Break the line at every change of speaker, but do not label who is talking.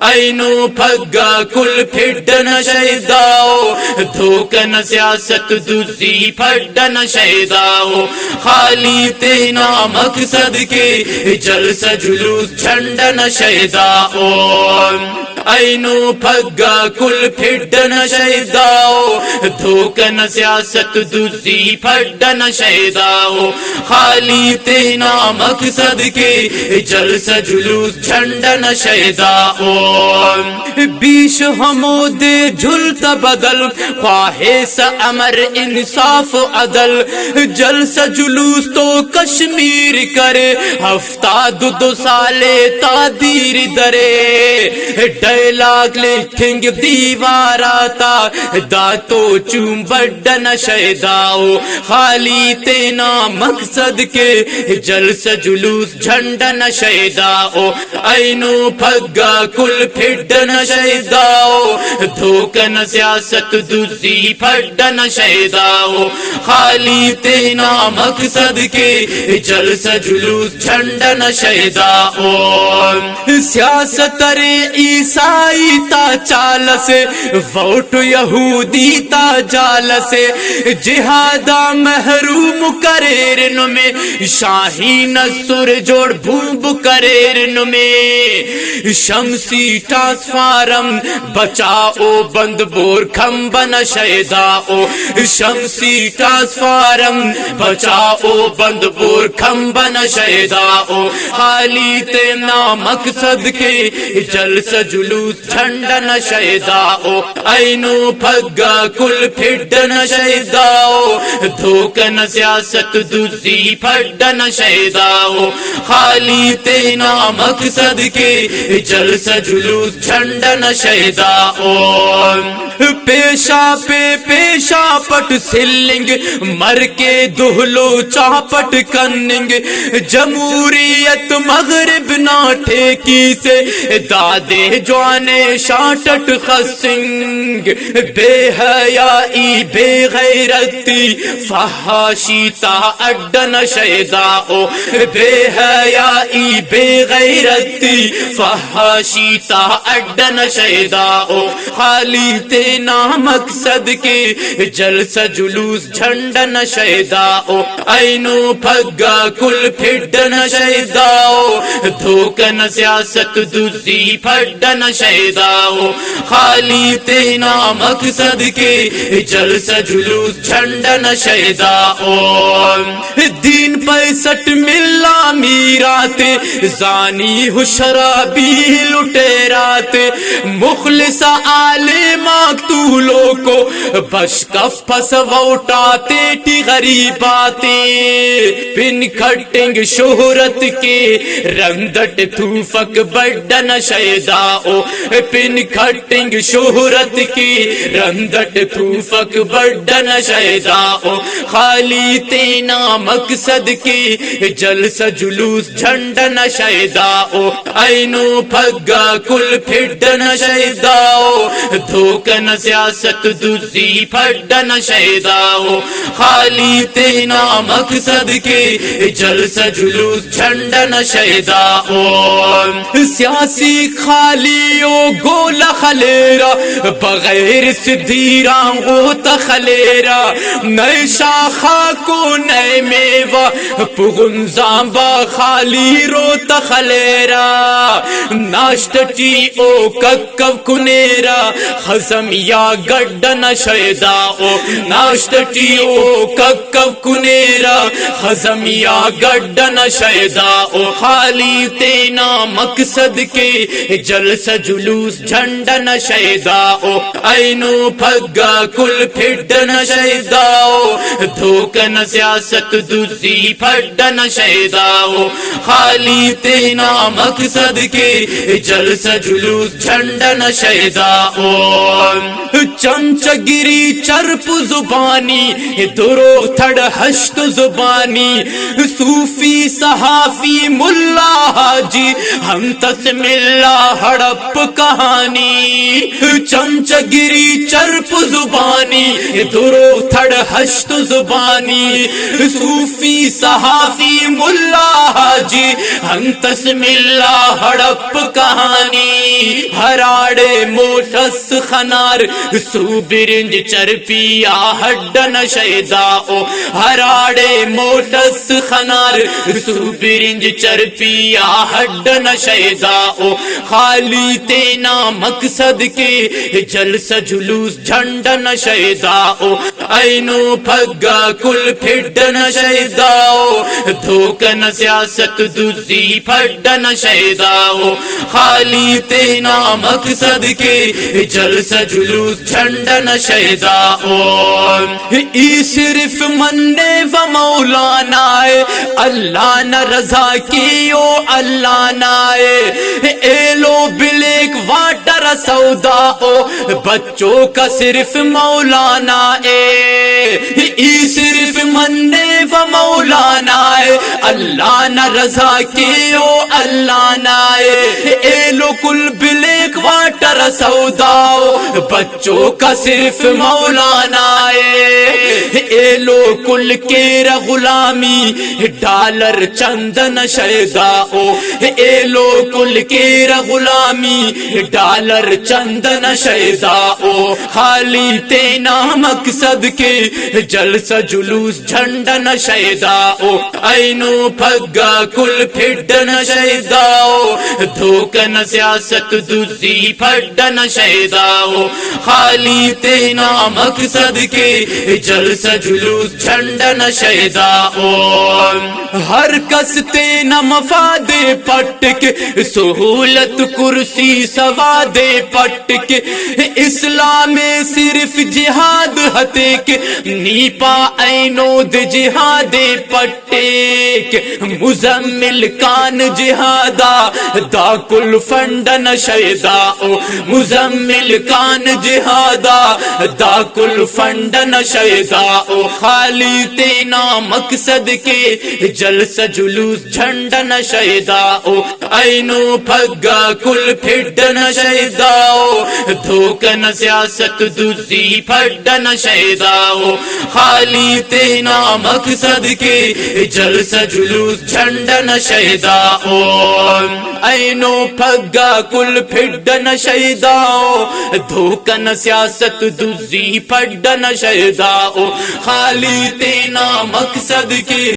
اینو پھگا کل پھڈن شہداؤ دھوکن سیاست دوسری پھڈن شہداؤ خالی تینا مقصد کے جلسہ جلوس جھنڈن شہداؤ اینو پھگا کل پھڈن شہداؤ دھوکن سیاست دوسری پھڈن شہداؤ خالی تینا مقصد کے جلسہ جلوس جھنڈن شہداؤ بیش حمود جھلتا بدل خواہش امر انصاف عدل جلسہ جلوس تو کشمیر کرے ہفتہ دو سالے تادیر درے ڈائلاگ لکھیں گے دیوار آتا داتو چوم بڈن شہداؤ خالی تینا مقصد کے جلسہ جلوس جھنڈن شہداؤ اینو پھگا کل پھڈن شہداؤ دھوکن سیاست دوسری پھڈن شہداؤ خالی تینا مقصد کے جلسہ جلوس جھنڈن شہداؤ سیاست رے عیسائی تا چال سے ووٹ یہودی تا جال سے جہادا محروم کریرن میں شاہین سر جوڑ بھوب کریرن میں شمسی ٹرانسفارم بچاؤ بند بور کھمبن شہداؤ شمسی ٹرانسفارم بچاؤ بند بور کھمبن شہداؤ خالی تینا مقصد کے جلسہ جلوس جھنڈن شہداؤ اینو پھگا کل پھڈن شہداؤ دھوکن سیاست دوسری پھڈن شہداؤ خالی تینا مقصد کے جلسہ جلوس جھنڈن شہداؤ پیشہ پہ پیشہ پٹ سلنگ مر کے دہلو چاپٹ کننگ جمہوریت مغرب ناٹھے کی سے دادے جوانے شاٹٹ خسنگ بے حیائی بے غیرتی فحاشی تا اڈن شہداؤ بے حیائی بے غیرتی فحاشی تا اڈن شہداؤ خالی تینا مقصد کے جلسہ جلوس جھنڈن شہداؤ اینو پھگا کل پھڈن شہداؤ دھوکن سیاست دوسری پھڈن شہداؤ خالی تینا مقصد کے جلسہ جلوس جھنڈن شہداؤ دین 65 ملا میرات زانی ہو شرابی لٹیرات مخلص عالم مقتولوں کو بشکف پس ووٹاتے ٹی غریباتے پن کھٹنگ شہرت کے رندٹ تھوفک بڈن شہداؤ پن کھٹنگ شہرت کی رندٹ تھوفک بڈن شہداؤ خالی تینا مقصد کی جلسہ جلوس جھنڈن شہداؤ اینو پھگا کل پھڈن شہداؤ دھوکن سیاست دوسری پھڈن شہداؤ خالی تینا مقصد کے جلسہ جلوس جھنڈن شہداؤ سیاسی خالیو گول خلیرا بغیر سدھیراں ہو تخلیرا نئے شاخا کو نئے میوہ پغنزاں با خالی رو تخلیرا ناشتٹی او ککو کنیرا خزم یا گڈن شہداؤ ناشتٹی او ککو کنیرا خزم یا گڈن شہداؤ خالی تینا مقصد کے جلسہ جلوس جھنڈن شہداؤ اینو پھگا کل پھڈن شہداؤ دھوکن سیاست دوسری پھڈن شہداؤ خالی تینا مقصد کے جلسہ جلوس جھنڈن شہداؤ چمچگری چرپ زبانی درو تھڑ ہشت زبانی صوفی صحافی ملا حاجی ہم تسم اللہ ہڑپ کا کہانی چمچگری چرپ زبانی درو تھڑ ہشت زبانی صوفی صحافی ملا حاجی ہنتس ملا ہڑپ کہانی ہراڑے موٹس خنار سو برنج چرپیا ہڈن شیداؤ ہراڑے موٹس خنار سو برنج چرپیا ہڈن شیداؤ خالی تینا مقصد کے جلسہ جلوس جھنڈن شیداؤ اینو پھگا کل پھڈن شیداؤ دھوکن سیاست دوزی پھڈن شیداؤ خالی تینا مقصد کے جلسہ جلوس جھنڈن شیداؤ ای صرف مننے و مولانا اللہ نہ رضا کیو اللہ نائے ایلو بلیک واٹر سوداؤ بچوں کا صرف مولانا ای صرف مننے و مولانا اللہ نہ رضا کیو اللہ نائے ایلو کل بلیک واٹر سوداؤ بچوں کا صرف مولانا ایلو کل کیر غلامی ڈالر چندن شیداؤ ایلو کل کیر غلامی ڈالر چندن شیداؤ خالی تینا مقصد کے جلسہ جلوس جھنڈن شیداؤ اینو پھگا کل پھڈن شیداؤ دھوکن سیاست دوزی پھڈن شیداؤ خالی تینا مقصد کے جلسہ جلوس جھنڈن شیداؤ ہر کس تینا مفاد پٹ کے سہولت کرسی سواد پٹ کے اسلام صرف جہاد ہتے کے نیپا اینو د جہاد پٹے کے مزمل کان جہادا دا کل فنڈن شیداؤ مزمل کان جہادا دا کل فنڈن شیداؤ خالی تینا مقصد کے جلسہ جلوس جھنڈن شیداؤ اینو پھگا کل پھڈن شیداؤ دھوکن سیاست دوزی پھڈن شیداؤ خالی تینا مقصد کے جلسہ جلوس جھنڈن شیداؤ اینو پھگا کل پھڈن شیداؤ دھوکن سیاست دوزی پھڈن شیداؤ خالی تینا مقصد کے